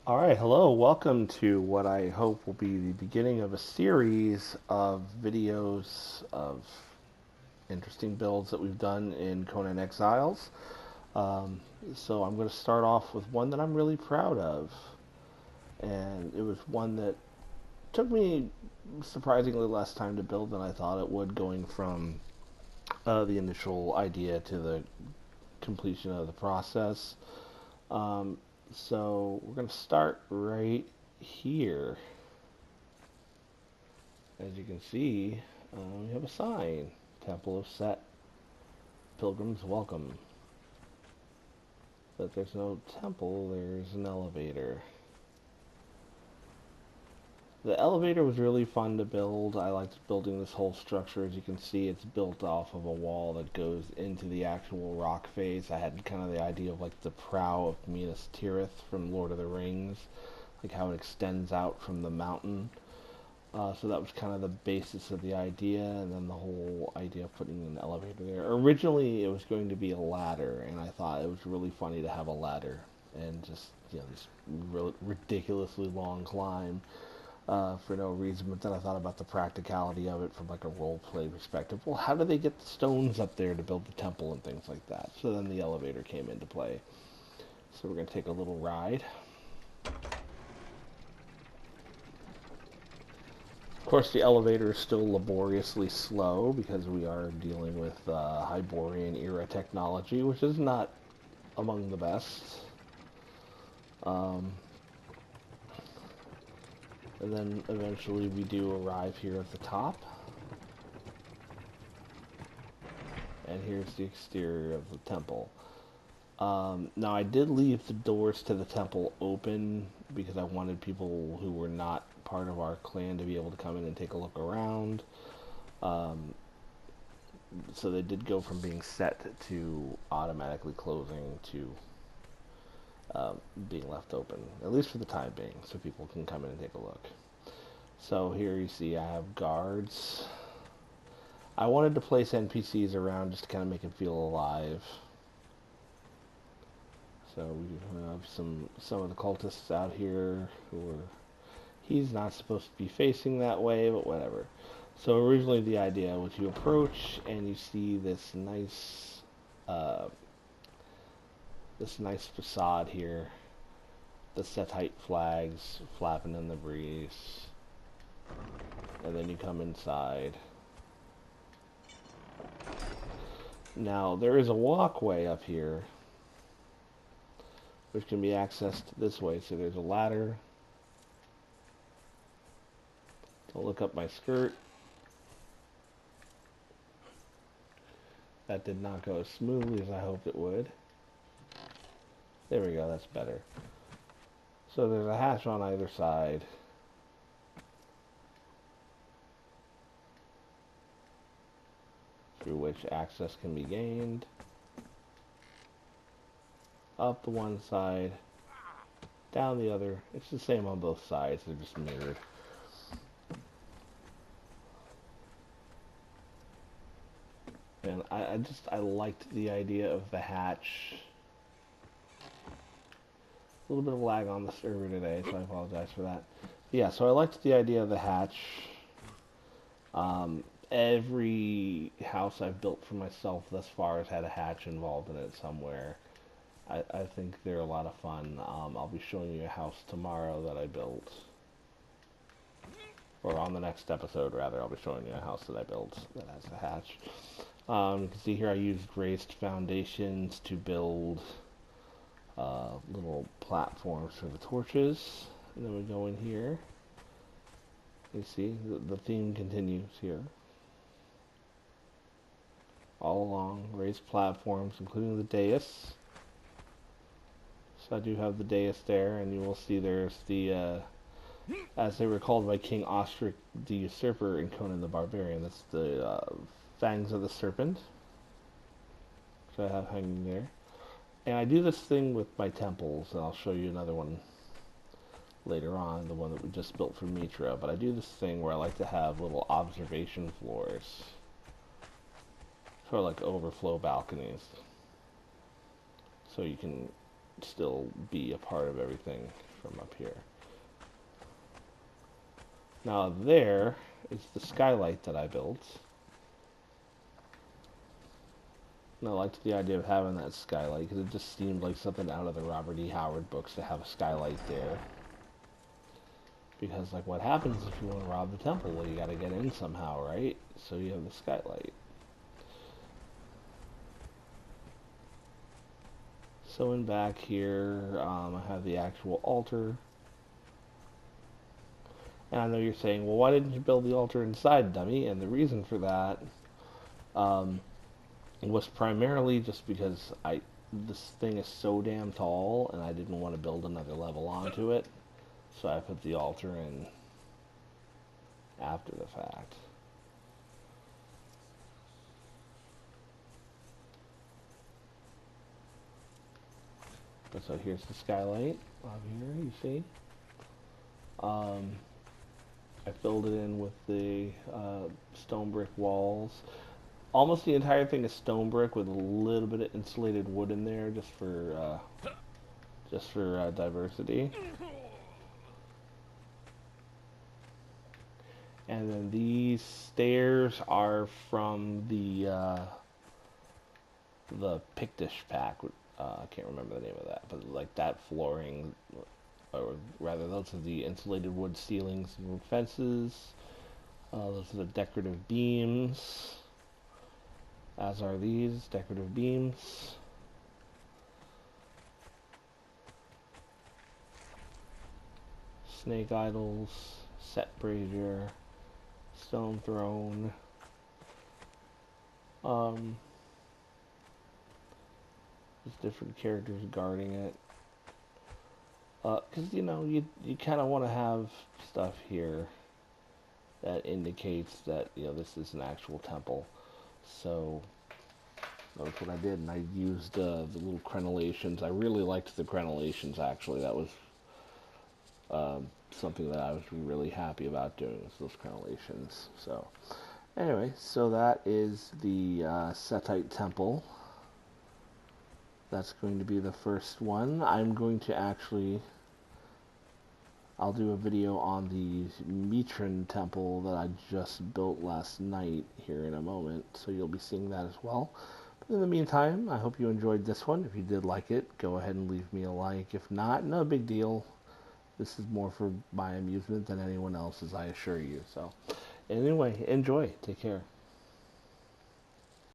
All right, hello. Welcome to what I hope will be the beginning of a series of videos of interesting builds that we've done in Conan Exiles. Um, so I'm going to start off with one that I'm really proud of, and it was one that took me surprisingly less time to build than I thought it would, going from the initial idea to the completion of the process. Um, so we're going to start right here. As you can see, we have a sign. Temple of Set. Pilgrims welcome. But there's no temple, there's an elevator. The elevator was really fun to build. I liked building this whole structure. As you can see, it's built off of a wall that goes into the actual rock face. I had kind of the idea of like the prow of Minas Tirith from Lord of the Rings, like how it extends out from the mountain. So that was kind of the basis of the idea, and then the whole idea of putting an elevator there. Originally, it was going to be a ladder, and I thought it was really funny to have a ladder and just this ridiculously long climb for no reason. But then I thought about the practicality of it from like a role play perspective. Well, how do they get the stones up there to build the temple and things like that? So then the elevator came into play. So we're gonna take a little ride. Of course, the elevator is still laboriously slow because we are dealing with Hyborean era technology, which is not among the best. Um, and then eventually we do arrive here at the top. And here's the exterior of the temple. Now, I did leave the doors to the temple open because I wanted people who were not part of our clan to be able to come in and take a look around. Um, so they did go from being set to automatically closing to being left open, at least for the time being, so people can come in and take a look. So here you see I have guards. I wanted to place NPCs around just to kind of make it feel alive. So we have some of the cultists out here who are. He's not supposed to be facing that way, but whatever. So originally the idea was you approach and you see uh, this nice facade here, the Setite flags flapping in the breeze, and then you come inside. Now there is a walkway up here, which can be accessed this way. So there's a ladder. Don't look up my skirt. That did not go as smoothly as I hoped it would. There we go, that's better. So there's a hatch on either side. Through which access can be gained. Up the one side, down the other. It's the same on both sides, they're just mirrored. And I liked the idea of the hatch. A little bit of lag on the server today, so I apologize for that. Yeah, so I liked the idea of the hatch. Every house I've built for myself thus far has had a hatch involved in it somewhere. I think they're a lot of fun. I'll be showing you a house tomorrow that I built. Or on the next episode, rather, I'll be showing you a house that I built that has a hatch. You can see here I used raised foundations to build little platforms for the torches. And then we go in here. You see, the theme continues here. All along, raised platforms, including the dais. So I do have the dais there, and you will see there's the, as they were called by King Ostric the Usurper in Conan the Barbarian, that's the Fangs of the Serpent, which I have hanging there. And I do this thing with my temples, and I'll show you another one later on, the one that we just built for Mitra, but I do this thing where I like to have little observation floors, sort of like overflow balconies, so you can still be a part of everything from up here. Now there is the skylight that I built. And I liked the idea of having that skylight because it just seemed like something out of the Robert E. Howard books to have a skylight there. Because, like, what happens if you want to rob the temple? Well, you gotta get in somehow, right? So you have the skylight. So in back here, I have the actual altar. And I know you're saying, well, why didn't you build the altar inside, dummy? And the reason for that was primarily just because this thing is so damn tall, and I didn't want to build another level onto it. So I put the altar in after the fact. So here's the skylight up here, you see. I filled it in with the stone brick walls. Almost the entire thing is stone brick with a little bit of insulated wood in there, just for diversity. And then these stairs are from the Pictish pack. I can't remember the name of that, but like that flooring, or rather, those are the insulated wood ceilings and fences. Those are the decorative beams, as are these decorative beams. Snake idols, set brazier, stone throne. There's different characters guarding it. Because, you know, you kind of want to have stuff here that indicates that, you know, this is an actual temple. So that's what I did, and I used the little crenellations. I really liked the crenellations, actually. That was something that I was really happy about doing, was those crenellations. So anyway, so that is the Setite temple. That's going to be the first one. I'm going to I'll do a video on the Mitran temple that I just built last night here in a moment, so you'll be seeing that as well. But in the meantime, I hope you enjoyed this one. If you did like it, go ahead and leave me a like. If not, no big deal. This is more for my amusement than anyone else's, I assure you. So anyway, enjoy. Take care.